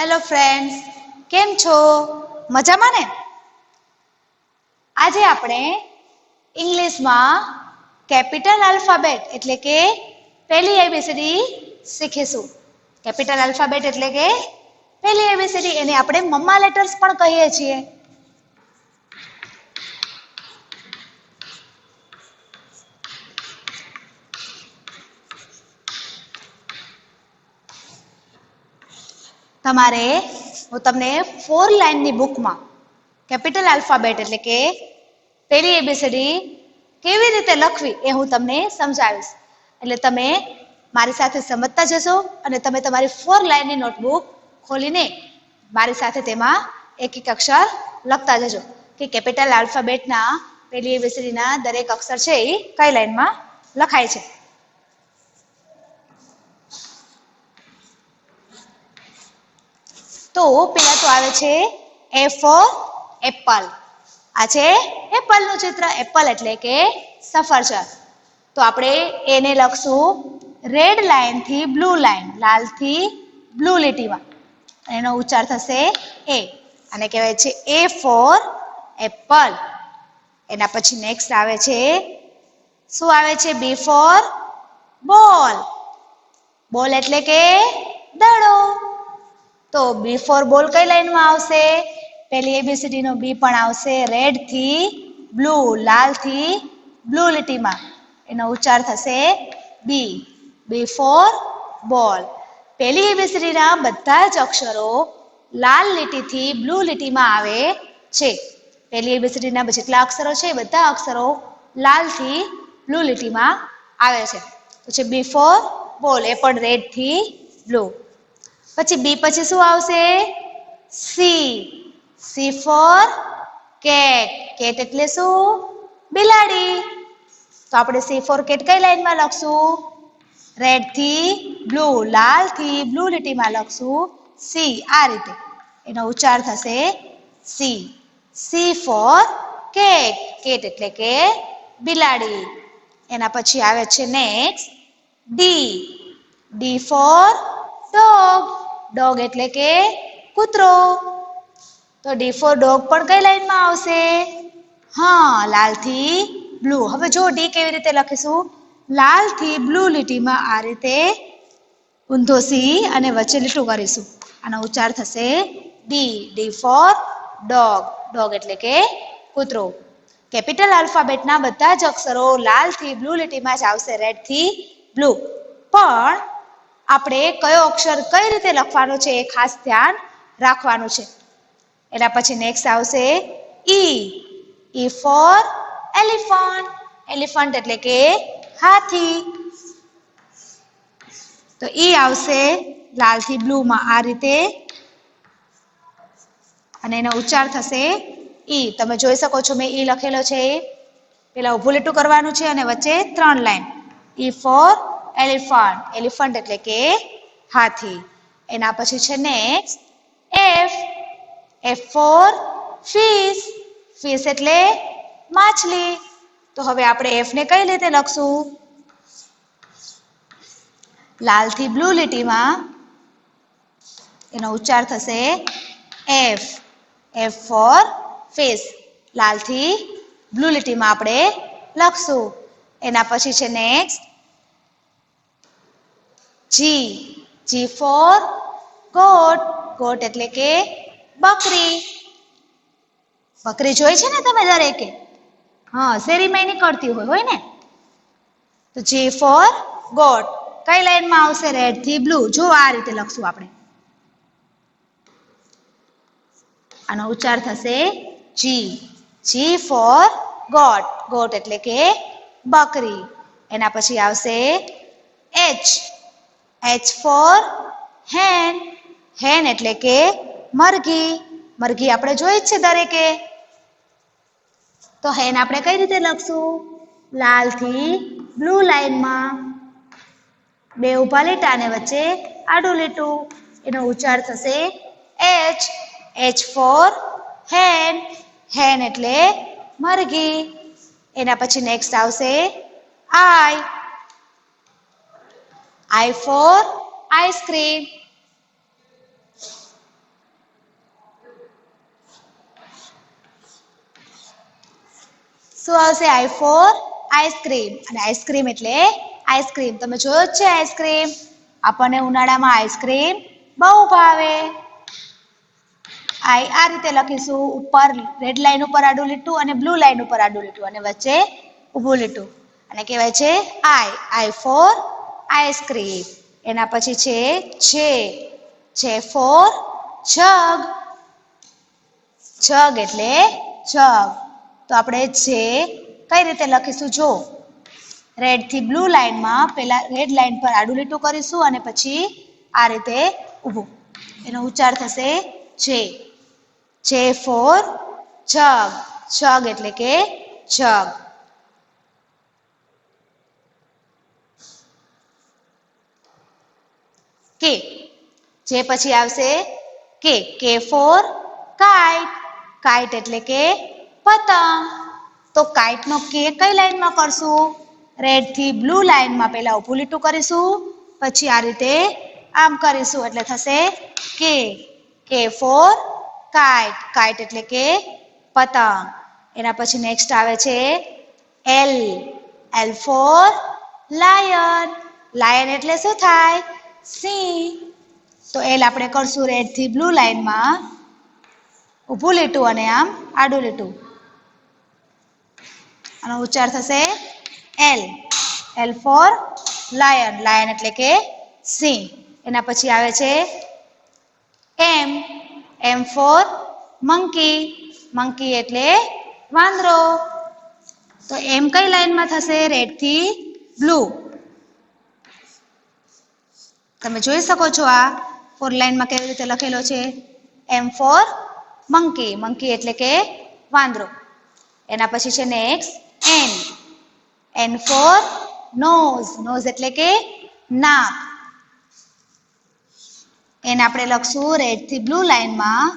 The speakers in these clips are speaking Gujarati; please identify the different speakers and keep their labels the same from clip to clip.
Speaker 1: હેલો ફ્રેન્ડ્સ, કેમ છો? મજામાં ને? આજે આપણે ઇંગ્લિશમાં કેપિટલ આલ્ફાબેટ એટલે કે પહેલી એબીસીડી શીખીશું. કેપિટલ આલ્ફાબેટ એટલે કે પહેલી એબીસીડી, એને આપણે મમ્મા લેટર્સ પણ કહીએ છીએ. તમારે હું તમને 4 લાઇનની બુકમાં કેપિટલ આલ્ફાબેટ એટલે કે પહેલી એબીસીડી કેવી રીતે લખવી એ હું તમને સમજાવીશ. એટલે તમે મારી સાથે સમજતા જશો અને તમે તમારી 4 લાઇનની નોટબુક ખોલીને મારી સાથે તેમાં એક એક અક્ષર લખતા જજો કે કેપિટલ આલ્ફાબેટના પહેલી એબીસીડીના દરેક અક્ષર છે એ કઈ લાઇનમાં લખાય છે. તો પહેલા તો આવે છે એ ફોર એપલ. આ છે એપલનું ચિત્ર. એપલ એટલે કે સફરજન. તો આપણે એને લખશું રેડ લાઇનથી બ્લુ લાઇન, લાલથી બ્લુ લીટીમાં. એનો ઉચ્ચાર થશે એ. અને કહેવાય છે એ ફોર એપલ. એના પછી નેક્સ્ટ આવે છે, શું આવે છે? બી ફોર બોલ. બોલ એટલે કે દડો. તો બી ફોર બોલ કઈ લાઈનમાં આવશે? પહેલી એબીસીડી નો બી પણ આવશે રેડ થી બ્લુ, લાલથી બ્લુ લીટીમાં. એનો ઉચ્ચાર થશે બી. બી ફોર બોલ. પહેલી એબીસીડીના બધા જ અક્ષરો લાલ લીટીથી બ્લુ લીટીમાં આવે છે. પહેલી એબીસીડીના જેટલા અક્ષરો છે બધા અક્ષરો લાલથી બ્લુ લીટીમાં આવે છે. પછી બી ફોર બોલ, એ પણ રેડ થી બ્લુ. પછી બી પછી શું આવશે? C. C four cat. Cat એટલે શું? બિલાડી. તો આપણે સી ફોર કેટ કઈ લાઈનમાં લખશું? રેડ થી બ્લુ, લાલથી બ્લુ લીટીમાં લખશું સી. આ રીતે એનો ઉચ્ચાર થશે C. C four cat. Cat એટલે કે બિલાડી. એના પછી આવે છે next D. D four dog. Dog એટલે કે કૂતરો. તો ડી ફોર ડોગ પણ કઈ લાઈનમાં આવશે? હા, લાલથી બ્લુ. હવે જો ડી કેવી રીતે લખીશું? લાલથી બ્લુ લીટીમાં આ રીતે ઊંધો સી અને વચ્ચે લીટું કરીશું. આનો ઉચ્ચાર થશે D. D four dog. Dog એટલે કે કૂતરો. કેપિટલ આલ્ફાબેટના બધા જ અક્ષરો લાલથી બ્લુ લીટીમાં જ આવશે, રેડથી બ્લુ. પણ આપણે કયો અક્ષર કઈ રીતે લખવાનો છે એ ખાસ ધ્યાન રાખવાનું છે. એના પછી નેક્સ્ટ આવશે ઈ. E for elephant. એલિફન્ટ એટલે કે હાથી. તો ઈ આવશે લાલથી બ્લુમાં આ રીતે અને એનો ઉચ્ચાર થશે ઈ. તમે જોઈ શકો છો મેં ઈ લખેલો છે એ. પેલા ઊભું લીટું કરવાનું છે અને વચ્ચે 3 line. E for elephant. Elephant એટલે કે હાથી. એના પછી છે next F. F for fish. Fish એટલે માછલી. તો હવે આપણે એફ ને કઈ રીતે લખશું? લાલથી બ્લુ લીટીમાં એનો ઉચ્ચાર થશે એફ. F for fish. લાલથી બ્લુ લીટીમાં આપણે લખશું. એના પછી છે next G. G for goat. Goat એટલે કે બકરી. બકરી જોઈ છે ને તમે દરેકે? હા, શેરીમાં નીકળતી હોય ને? તો જી ફોર ગોટ. કઈ લાઈનમાં આવશે? રેડ થી બ્લુ. જો આ રીતે લખશું આપણે. આનો ઉચ્ચાર થશે જી. G for goat. ગોટ એટલે કે બકરી. એના પછી આવશે એચ. એચ ફોર હેન. હેન એટલે કે મરઘી. મરઘી આપણે જોઈ જ છે દરેકે. તો હેન આપણે કઈ રીતે લખશું? લાલથી બ્લુ લાઈનમાં બે ઊભા લીટા અને વચ્ચે આડું લીટું. એનો ઉચ્ચાર થશે એચ. એચ ફોર હેન. હેન એટલે મરઘી. એના પછી નેક્સ્ટ આવશે આઈ. આઈ ફોર આઈસ્ક્રીમ. શું આવશે? I for ice cream. અને આઈસ્ક્રીમ એટલે આઈસ્ક્રીમ. તમે જોયો જ છે આઈસ્ક્રીમ. આપણને ઉનાળામાં આઈસ્ક્રીમ બહુ ભાવે. આઈ આ રીતે લખીશું. ઉપર રેડ લાઈન ઉપર આડું લીટું અને બ્લુ લાઈન ઉપર આડું લીટું અને વચ્ચે ઊભું લીટું. અને કહેવાય છે આઈ ફોર આઈસ્ક્રીમ. એના પછી છે જે ફોર જગ. જગ એટલે જગ. તો આપણે જે કઈ રીતે લખીશું? જો રેડ થી બ્લુ લાઈનમાં પેલા રેડ લાઈન પર આડું લીટું કરીશું અને પછી આ રીતે ઊભું. એનો ઉચ્ચાર થશે જે ફોર જગ. જગ એટલે કે જગ. કે જે પછી આવશે કે ફોર કાઇટ. કાઇટ એટલે કે પતંગ. તો કાઇટ નો કે કઈ લાઈનમાં કરશું? રેડ થી બ્લુ લાઈનમાં પહેલા ઊભું લીટું કરીશું, પછી આ રીતે આમ કરીશું એટલે થશે કે ફોર કાઇટ. કાઇટ એટલે કે પતંગ. એના પછી નેક્સ્ટ આવે છે એલ ફોર લાયન. લાયન એટલે શું થાય? સિંહ. તો એલ આપણે કરશું રેડ થી બ્લુ લાઈનમાં ઊભું લીટું અને આમ આડું લીટું. આનો ઉચ્ચાર થશે એલ ફોર લાયન. લાયન એટલે કે સિંહ. એના પછી આવે છે એમ ફોર મંકી. મંકી એટલે વાંદરો. તો એમ કઈ લાઈનમાં થશે? રેડ થી બ્લુ. તમે જોઈ શકો છો આ ફોર લાઈનમાં કેવી રીતે લખેલો છે. એમ ફોર મંકી. મંકી એટલે કે વાંદરો. એના પછી છે next N for nose. Nose એટલે કે નાક. એને આપણે લખશું રેડ થી બ્લુ લાઈનમાં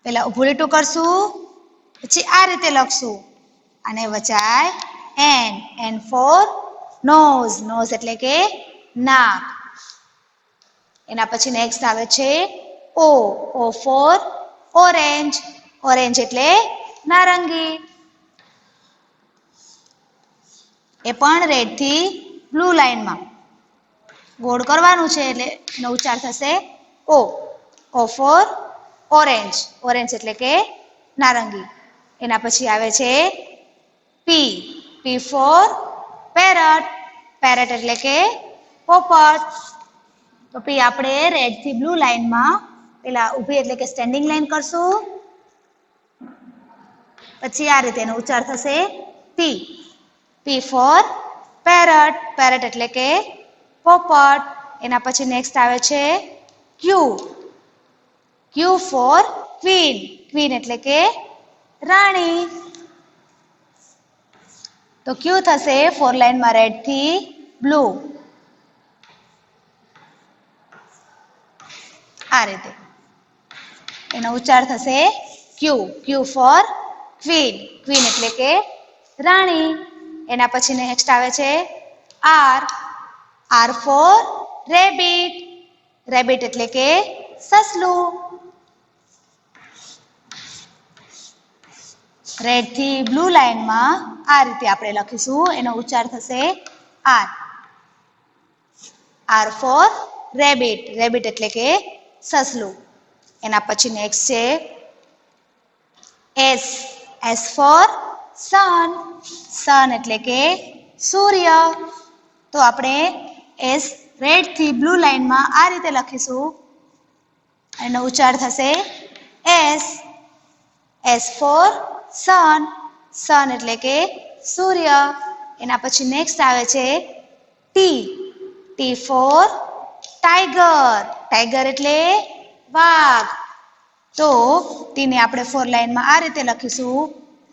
Speaker 1: પેલા ઊભું લીટું કરશું, પછી આ રીતે લખશું અને વચાય એન ફોર નોઝ. નોઝ એટલે કે નાક. એના પછી નેક્સ્ટ આવે છે ઓ ફોર ઓરેન્જ. ઓરેન્જ એટલે નારંગી. એ પણ રેડ થી બ્લુ લાઈનમાં ગોળ કરવાનું છે એટલે એનો ઉચ્ચાર થશે ઓ ફોર ઓરેન્જ. ઓરેન્જ એટલે કે નારંગી. એના પછી આવે છે પી ફોર પેરટ. પેરટ એટલે કે પોપટ. તો પી આપણે રેડ થી બ્લુ લાઈનમાં પેલા ઊભી એટલે કે સ્ટેન્ડિંગ લાઈન કરશું, પછી આ રીતે એનો ઉચ્ચાર થશે પી ફોર પેરટ. પેરટ એટલે કે પોપટ. એના પછી નેક્સ્ટ આવે છે ક્યુ ફોર ક્વીન. ક્વીન એટલે કે રાણી. તો ક્યુ થશે ફોર લાઈનમાં રેડ થી બ્લુ આ રીતે. એનો ઉચ્ચાર થશે ક્યુ ફોર ક્વીન. ક્વીન એટલે કે રાણી. એના પછી નેક્સ્ટ આવે છે આર ફોર રેબિટ. રેબિટ એટલે કે સસલું. રેડ થી બ્લુ લાઈનમાં આ રીતે આપણે લખીશું. એનો ઉચ્ચાર થશે આર ફોર રેબિટ. રેબિટ એટલે કે સસલું. એના પછી નેક્સ્ટ છે એસ ફોર સન. સન એટલે કે સૂર્ય. તો આપણે એસ રેડ થી બ્લુ લાઈનમાં આ રીતે લખીશું. એનો ઉચ્ચાર થશે એસ ફોર સન. સન એટલે કે સૂર્ય. એના પછી નેક્સ્ટ આવે છે ટી ફોર ટાઈગર. ટાઈગર એટલે વાઘ. તો તેને આપણે ફોર લાઈનમાં આ રીતે લખીશું.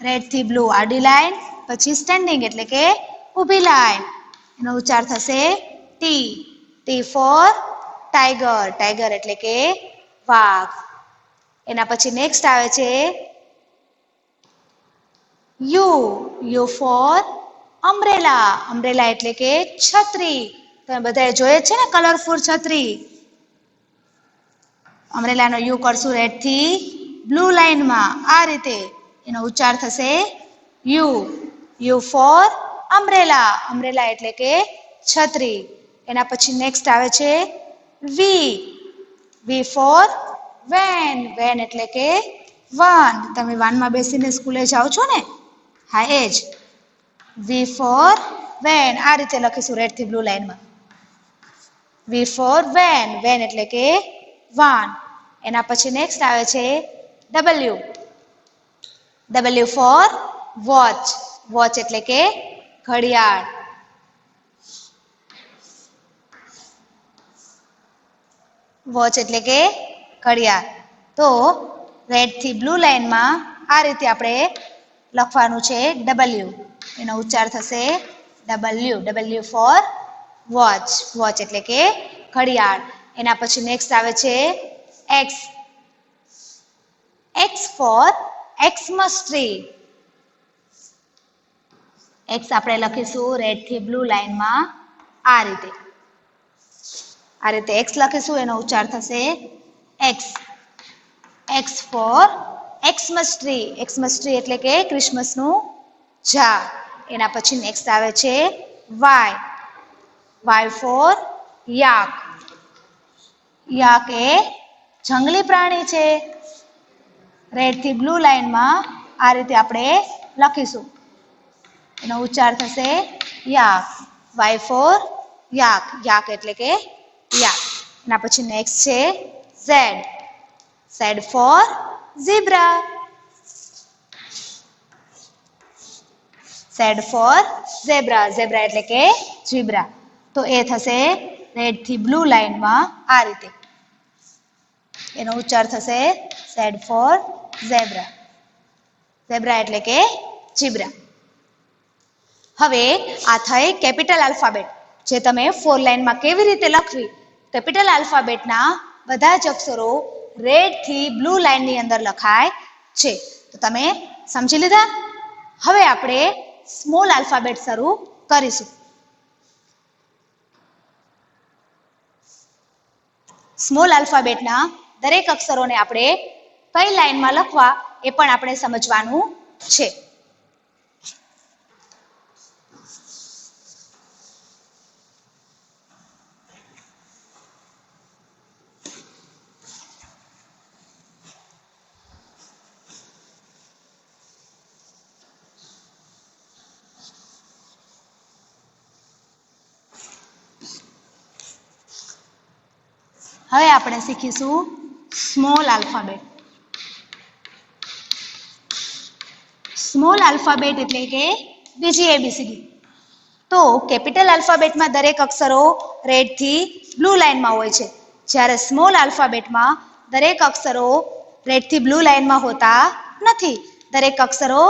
Speaker 1: રેડ થી બ્લુ આડી લાઈન, પછી સ્ટેન્ડિંગ એટલે કે ઊભી લાઈન. એનો ઉચ્ચાર થશે ટી ફોર ટાઈગર. ટાઈગર એટલે કે વાઘ. એના પછી નેક્સ્ટ આવે છે યુ ફોર અમ્બ્રેલા. અમ્બ્રેલા એટલે કે છત્રી. તમે બધાએ જોયે છે ને કલરફુલ છત્રી. અમ્બ્રેલાનો યુ કરશું રેડ થી બ્લુ લાઈનમાં આ રીતે. એનો ઉચ્ચાર થશે you. You for umbrella, umbrella એટલે કે છત્રી. એના પછી નેક્સ્ટ આવે છે વી, વી ફોર વેન, વેન એટલે કે વાન. તમે વાનમાં બેસીને સ્કૂલે જાઓ છો ને, હા એ જ. વી ફોર વેન, આ રીતે લખીશું રેડ થી બ્લુ લાઈનમાં. વી ફોર વેન, વેન એટલે કે વાન. એના પછી નેક્સ્ટ આવે છે W, W for watch, watch એટલે કે ઘડિયાળ. વોચ એટલે કે ઘડિયાળ. તો રેડ થી બ્લુ લાઈનમાં આ રીતે આપણે લખવાનું છે ડબલ્યુ, એનો ઉચ્ચાર થશે W, W for watch, watch એટલે કે ઘડિયાળ. એના પછી નેક્સ્ટ આવે છે X, X for Xmas tree, X આપણે લખીશું રેડ થી બ્લુ લાઈનમાં આ રીતે, આ રીતે એક્સ લખીશું, એનો ઉચ્ચાર થશે X, X for Xmas tree, Xmas tree એટલે કે ક્રિસમસનું ઝાડ. એના પછી નેક્સ્ટ આવે છે Y, Y for yak, yak એ જંગલી પ્રાણી છે. રેડ થી બ્લુ લાઈનમાં આ રીતે આપણે લખીશું, એનો ઉચ્ચાર થશે yak, Y for yak, yak એટલે કે યાક. એના પછી નેક્સ્ટ છે Z, Z for zebra, Z for zebra, zebra એટલે કે ઝીબ્રા. તો એ થશે રેડ થી બ્લુ લાઈનમાં આ રીતે, એનો ઉચ્ચાર થશે ઝેડ ફોર ઝેબ્રા, ઝેબ્રા એટલે કે ઝીબ્રા. હવે આ થઈ કેપિટલ આલ્ફાબેટ, જે તમે 4 લાઈનમાં કેવી રીતે લખવી. કેપિટલ આલ્ફાબેટના બધા જ અક્ષરો રેડ થી બ્લુ લાઈનની અંદર લખાય છે. તો તમે સમજી લીધા. હવે આપણે સ્મોલ આલ્ફાબેટ શરૂ કરીશું. સ્મોલ આલ્ફાબેટના દરેક અક્ષરોને આપણે કઈ લાઈનમાં લખવા એ પણ આપણે સમજવાનું છે. હવે આપણે શીખીશું સ્મોલ આલ્ફાબેટ. સ્મોલ આલ્ફાબેટ એટલે કે બીજી એબીસીડી. તો કેપિટલ આલ્ફાબેટમાં દરેક અક્ષરો રેડ થી બ્લુ લાઈનમાં હોય છે, જ્યારે સ્મોલ આલ્ફાબેટમાં દરેક અક્ષરો રેડ થી બ્લુ લાઈનમાં હોતા નથી. દરેક અક્ષરો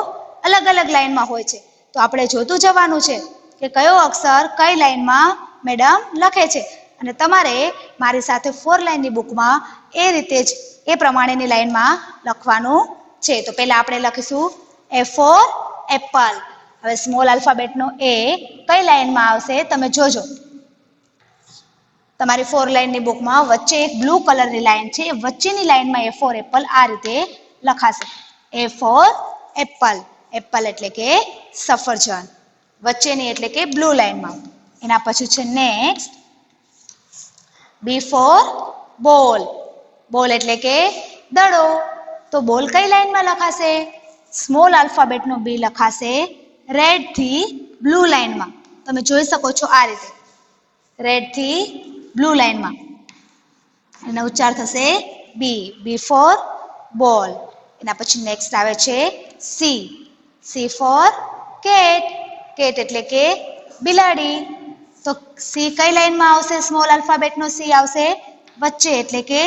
Speaker 1: અલગ અલગ લાઈનમાં હોય છે. તો આપણે જોતું જવાનું છે કે કયો અક્ષર કઈ લાઈનમાં મેડમ લખે છે, અને તમારે મારી સાથે 4 લાઈનની બુકમાં એ રીતે જ એ પ્રમાણેની લાઈનમાં લખવાનું છે. તો પહેલા આપણે લખીશું એ ફોર એપલ. હવે સ્મોલ આલ્ફાબેટનો એ કઈ લાઈનમાં આવશે તમે જોજો. તમારી 4 લાઈનની બુકમાં વચ્ચે એક બ્લુ કલરની લાઈન છે, વચ્ચેની લાઈનમાં એ ફોર એપલ આ રીતે લખાશે. એ ફોર એપલ, એપલ એટલે કે સફરજન, વચ્ચેની એટલે કે બ્લુ લાઈનમાં. એના પછી છે નેક્સ્ટ બી ફોર બોલ, બોલ એટલે કે દડો. તો બોલ કઈ લાઈનમાં લખાશે? સ્મોલ આલ્ફાબેટનો બી લખાશે રેડ થી બ્લુ લાઈનમાં. તમે જોઈ શકો છો આ રીતે રેડ થી બ્લુ લાઈનમાં એનો ઉચ્ચાર થશે બી, બી ફોર બોલ. એના પછી નેક્સ્ટ આવે છે C, C four cat, cat એટલે કે બિલાડી. તો સી કઈ લાઈનમાં આવશે? સ્મોલ આલ્ફાબેટનો સી આવશે વચ્ચે એટલે કે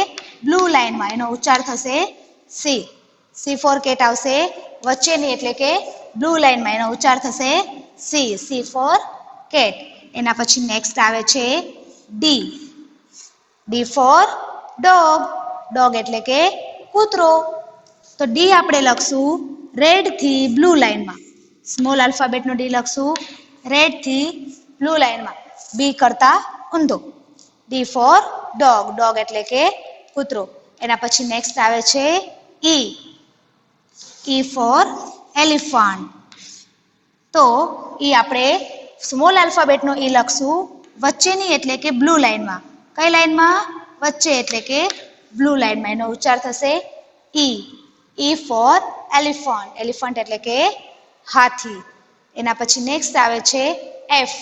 Speaker 1: બ્લુ લાઈનમાં. એનો ઉચ્ચાર થશે સી, સી ફોર કેટ આવશે વચ્ચેની એટલે કે બ્લુ લાઈનમાં. એનો ઉચ્ચાર થશે સી, સી ફોર કેટ. એના પછી નેક્સ્ટ આવે છે D, D four dog, dog એટલે કે કૂતરો. તો ડી આપણે લખશું રેડ થી બ્લુ લાઈનમાં. સ્મોલ આલ્ફાબેટનો ડી લખશું રેડ થી બ્લુ લાઈનમાં, બી કરતા ઊંધો. ડી ફોર ડોગ, ડોગ એટલે કે કૂતરો. એના પછી નેક્સ્ટ આવે છે ઈ, ઈ ફોર એલિફન્ટ. તો એ આપણે સ્મોલ આલ્ફાબેટનો એ લખશું વચ્ચેની એટલે કે બ્લુ લાઇનમાં. કઈ લાઇનમાં? વચ્ચે એટલે કે બ્લુ લાઇનમાં. એનો ઉચ્ચાર થશે E. E for elephant. Elephant એટલે કે હાથી. એના પછી નેક્સ્ટ આવે છે F.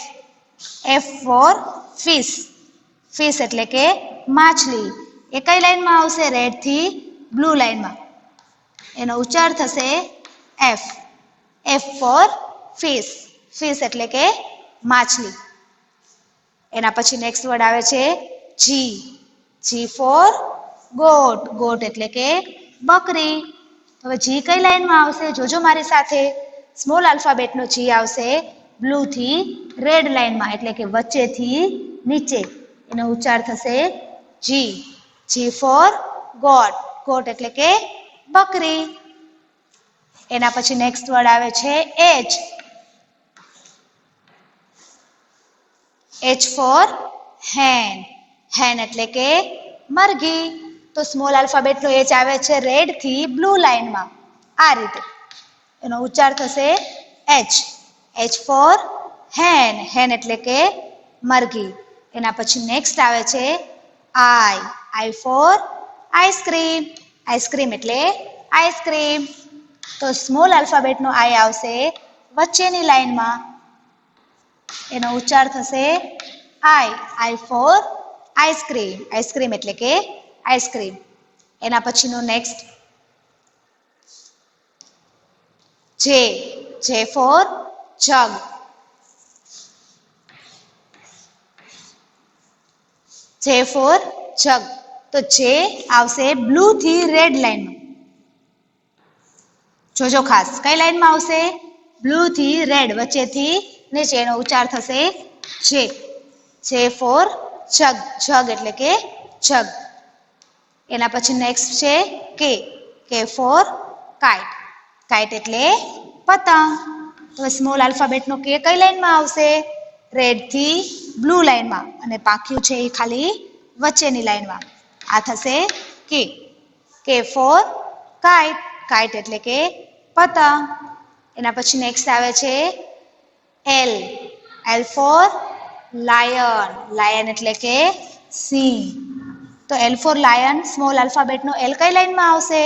Speaker 1: F for fish. Fish એટલે કે માછલી. એ કઈ લાઇનમાં આવશે? રેડ થી બ્લુ લાઇનમાં. એનો ઉચ્ચાર થશે F. F for fish. Fish એટલે કે માછલી. એના પછી નેક્સ્ટ વર્ડ આવે છે G. G for goat. Goat એટલે કે બકરી. હવે જી કઈ લાઇનમાં આવશે? જોજો મારી સાથે. સ્મોલ આલ્ફાબેટનો જી આવશે બ્લુ થી રેડ લાઇનમાં એટલે કે વચ્ચેથી નીચે. એનો ઉચ્ચાર થશે જી. G for goat. ગોટ એટલે કે બકરી. એના પછી નેક્સ્ટ વર્ડ આવે છે એચ. એચ ફોર હેન. હેન એટલે કે મરઘી. તો સ્મોલ આલ્ફાબેટનો એચ આવે છે રેડ થી બ્લુ લાઇનમાં આ રીતે. એનો ઉચ્ચાર થશે એચ. એચ ફોર હેન. હેન એટલે કે મરઘી. એના પછી નેક્સ્ટ આવે છે આઈ. આઈ ફોર આઈસ્ક્રીમ. આઈસ્ક્રીમ એટલે આઈસ્ક્રીમ. તો સ્મોલ આલ્ફાબેટનો આઈ આવશે વચ્ચેની લાઇનમાં. એનો ઉચ્ચાર થશે આઈ. આઈ ફોર આઈસ્ક્રીમ. આઈસ્ક્રીમ એટલે કે આઈસ્ક્રીમ. એના પછીનો નેક્સ્ટ જે. જે ફોર જગ. જે ફોર જગ. તો જે આવશે બ્લુ થી રેડ લાઇનમાં. જોજો ખાસ કઈ લાઇનમાં આવશે? બ્લુ થી રેડ વચ્ચેથી નીચે. એનો ઉચ્ચાર થશે જે. જે ફોર જગ. જગ એટલે કે જગ. એના પછી નેક્સ્ટ છે કે. કે ફોર કાઇટ. કાઇટ એટલે પતંગ. તો સ્મોલ આલ્ફાબેટનો કે કઈ લાઇનમાં આવશે? રેડ થી બ્લુ લાઇનમાં. અને પાંખ્યું છે એ ખાલી વચ્ચેની લાઇનમાં. આ થશે કે. કે ફોર કાઇટ. કાઇટ એટલે કે પતંગ. એના પછી નેક્સ્ટ આવે છે L. L for lion. Lion એટલે કે સિંહ. તો એલ ફોર લાયન સ્મોલ આલ્ફાબેટનો એલ કઈ લાઇનમાં આવશે?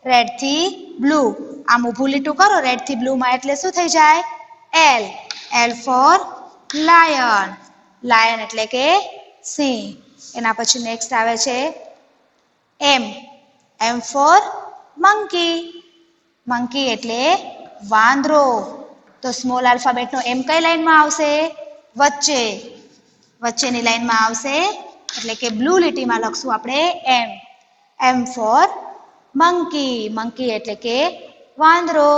Speaker 1: રેડ થી બ્લુ. આમ ઊભું લીટું કરો રેડ થી બ્લુમાં એટલે શું થઈ જાય? L. L for lion. Lion એટલે કે સિંહ. એના પછી નેક્સ્ટ આવે છે M. M for monkey. Monkey એટલે વાંદરો. તો સ્મોલ આલ્ફાબેટનો એમ કઈ લાઇનમાં આવશે? વચ્ચે. વચ્ચેની લાઇનમાં આવશે એટલે કે બ્લુ લીટીમાં લખશું આપણે M. M for monkey. Monkey એટલે કે વાંદરો.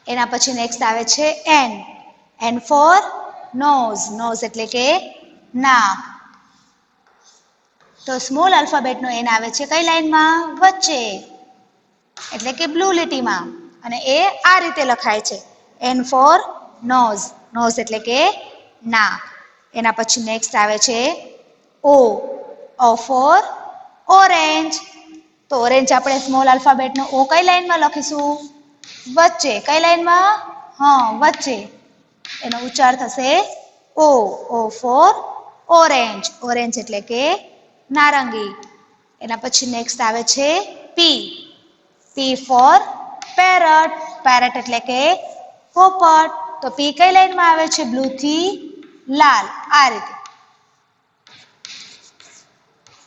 Speaker 1: એના પછી નેક્સ્ટ આવે છે N. N for nose. Nose એટલે કે નાક. તો સ્મોલ આલ્ફાબેટનો એન આવે છે કઈ લાઇનમાં? વચ્ચે એટલે કે બ્લુ લીટીમાં. અને એ આ રીતે લખાય છે એન ફોર નોઝ. નોઝ એટલે કે નાક. એના પછી નેક્સ્ટ આવે છે ઓ. O for orange. તો ઓરેન્જ આપણે સ્મોલ આલ્ફાબેટનો ઓ કઈ લાઇનમાં લખીશું? વચ્ચે. કઈ લાઇનમાં? હા વચ્ચે. એનો ઉચ્ચાર થશે O. O for orange. Orange એટલે કે નારંગી. એના પછી નેક્સ્ટ આવે છે P. P for parrot. Parrot એટલે કે પોપટ. તો પી કઈ લાઇનમાં આવે છે? બ્લુ થી લાલ આ રીતે.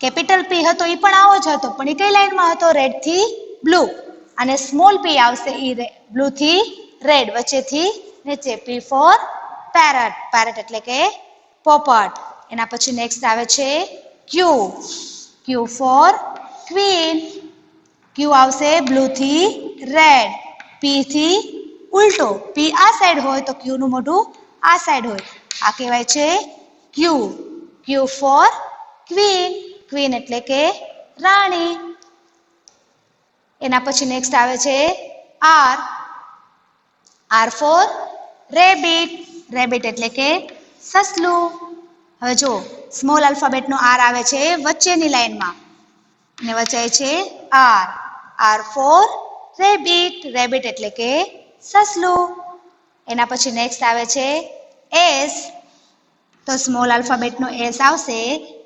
Speaker 1: કેપિટલ પી હતો એ પણ આવો જ હતો પણ એ કઈ લાઇનમાં હતો? રેડ થી બ્લુ. અને સ્મોલ પી આવશે ઈ બ્લુ થી રેડ વચ્ચેથી નીચે. પી ફોર પેરટ. પેરટ એટલે કે પોપટ. એના પછી નેક્સ્ટ આવે છે ક્યુ. Q for queen. ક્યુ આવશે બ્લુ થી રેડ. પી થી ઉલટો. પી આ સાઈડ હોય તો ક્યુ નું મોઢું આ સાઈડ હોય. આ કહેવાય છે Q. Q for queen. Queen એટલે કે રાણી. એના પછી નેક્સ્ટ આવે છે R. R for rabbit. Rabbit એટલે કે સસલું. હવે જો સ્મોલ આલ્ફાબેટનો આર આવે છે વચ્ચેની લાઇનમાં. ને વચાય છે R. R for rabbit. Rabbit એટલે કે સસલું. એના પછી નેક્સ્ટ આવે છે એસ. તો સ્મોલ આલ્ફાબેટનો એસ આવશે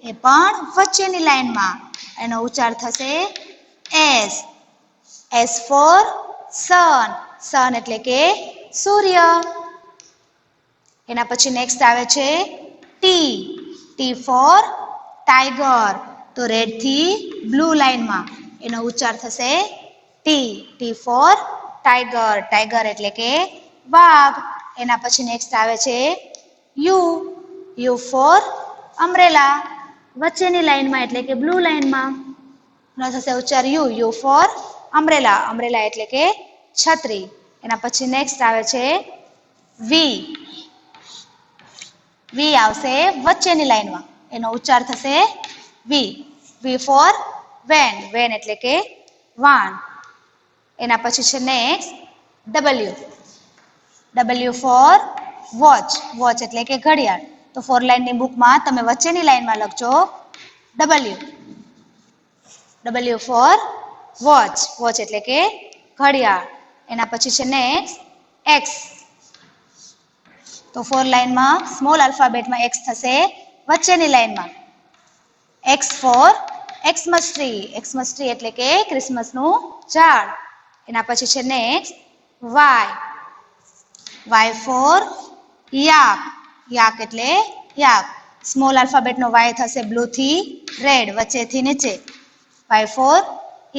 Speaker 1: એ પણ વચ્ચેની લાઈનમાં. એનો ઉચ્ચાર થશે S. S for sun. Sun એટલે કે સૂર્ય. એના પછી નેક્સ્ટ આવે છે ટી. T for tiger. તો રેડ થી બ્લુ લાઈનમાં. એનો ઉચ્ચાર થશે T. T for tiger. Tiger એટલે કે વાઘ. એના પછી નેક્સ્ટ આવે છે યુ. You for umbrella. વચ્ચેની લાઈનમાં એટલે કે બ્લુ લાઈનમાં. એનો થશે ઉચ્ચાર you. You for umbrella. Umbrella એટલે કે છત્રી. એના પછી નેક્સ્ટ આવે છે વી. વી આવશે વચ્ચેની લાઈનમાં. એનો ઉચ્ચાર થશે V. V for van. Van એટલે કે વાન. એના પછી છે next W. W for watch. Watch એટલે કે ઘડિયાળ. તો 4 લાઈનની બુકમાં તમે વચ્ચેની લાઈનમાં લખજો W. W for watch. Watch એટલે કે ઘડિયાળ. એના પછી છે નેક્સ્ટ એક્સ. તો 4 લાઈનમાં સ્મોલ આલ્ફાબેટમાં એક્સ થશે વચ્ચેની લાઈનમાં. X for Xmas tree. Xmas tree એટલે કે ક્રિસમસનું ઝાડ. એના પછી છે next Y. Y for yak. Yak એટલે યાક. સ્મોલ આલ્ફાબેટનો વાય થશે બ્લુ થી રેડ, વચ્ચેથી નીચે. Y for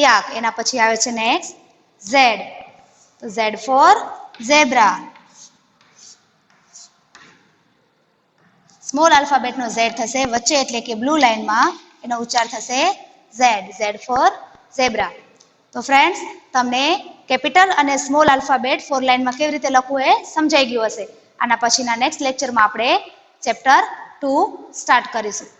Speaker 1: yak. એના પછી આવે છે નેક્સ્ટ ઝેડ. તો ઝેડ ફોર ઝેબ્રા. સ્મોલ આલ્ફાબેટનો ઝેડ થશે વચ્ચે એટલે કે બ્લુ લાઈનમાં. એનો ઉચ્ચાર થશે ઝેડ. Z for zebra. તો ફ્રેન્ડ્સ, તમને કેપિટલ અને સ્મોલ આલ્ફાબેટ 4 લાઈનમાં કેવી રીતે લખવું એ સમજાઈ ગયું હશે. આના પછીના નેક્સ્ટ લેક્ચરમાં આપણે ચેપ્ટર 2 સ્ટાર્ટ કરીશું.